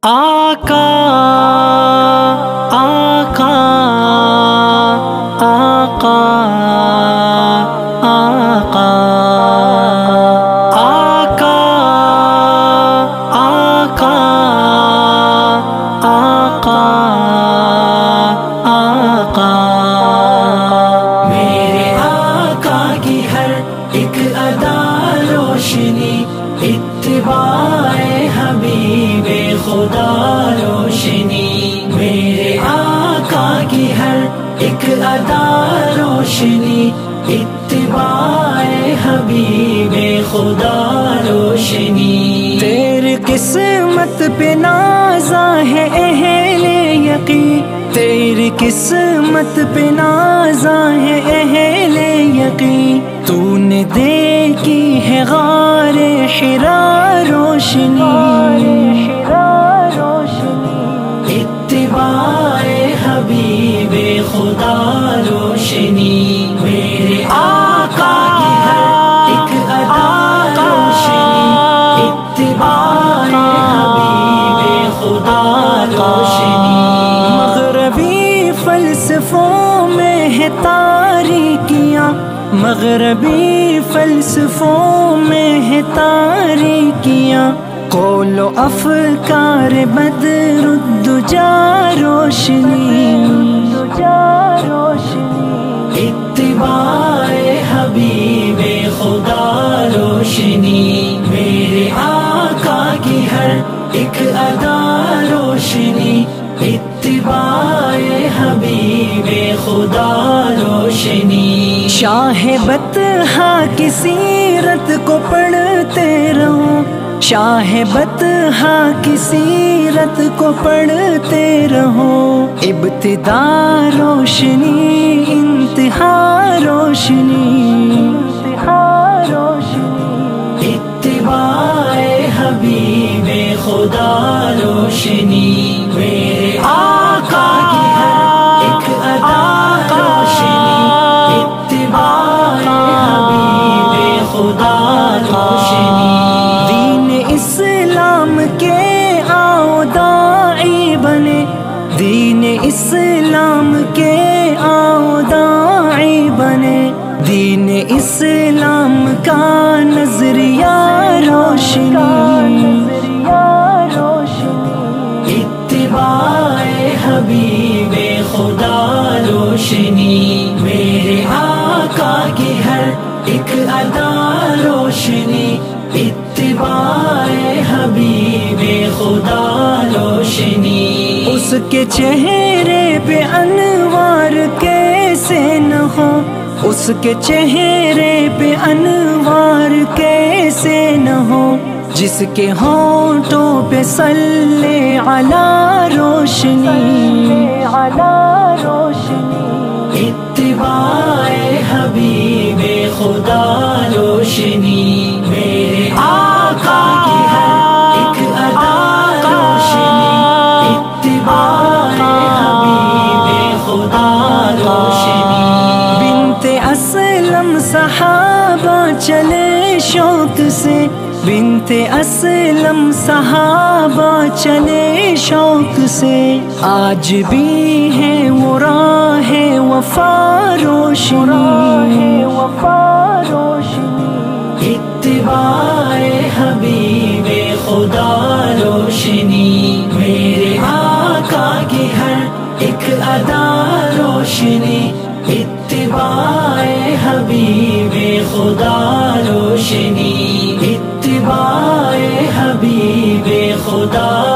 آقا آقا آقا آقا آقا آقا آقا آقا میرے آقا کی ہر ایک ادا روشنی، اتباع حبیب خدا روشنی. میرے آقا کی ہر ایک ادا روشنی، اتباع حبیب خدا روشنی. تیری قسمت پہ نازا ہے اہل یقین، تیری قسمت پہ نازا ہے اہل یقین. تو نے دیکھی ہے غار حرا روشنی، اتباع حبیب خدا روشنی. میرے آقا کی ہر ایک ادا روشنی، اتباع حبیب خدا روشنی. مغربی فلسفوں میں ہے تاریکیاں، مغربی فلسفوں میں ہے تاریکیاں. قول و افکار بدر الدجا روشنی، اتباع حبیب خدا روشنی. میرے آقا کی ہر ایک ادا روشنی، اتباع حبیب خدا روشنی. شاہ بطحا کی سیرت کو پڑھتے رہو، شاہ بطحا کی سیرت کو پڑھتے رہو. ابتدا روشنی انتہا روشنی، اتباع حبیب خدا روشنی. میرے آقا کی ہر ایک ادا روشنی، اتباع حبیب خدا روشنی. دین اسلام کے آؤ داعی بنے، دین اسلام کے آؤ داعی بنے. دین اسلام کا نظریہ روشنی، اتباع حبیب خدا روشنی. میرے آقا کی ہر ایک ادا روشنی، اتباع حبیب خدا روشنی. اس کے چہرے پہ انوار کیسے نہ ہو، اس کے چہرے پہ انوار کیسے نہ ہو. جس کے ہونٹوں پہ صلی علی روشنی، اتباع حبیب خدا روشنی. میرے آقا کی ہر ایک ادا روشنی، اتباع حبیب خدا روشنی. بنت اسلم صحابہ چلے شوق سے، بنت اسلم صحابہ چلے شوق سے. آج بھی ہے وہ راہ وفا روشنی، اتباع حبیب خدا روشنی. میرے آقا کی ہر ایک ادا روشنی، اتباع حبیب خدا روشنی. اتباع حبیب خدا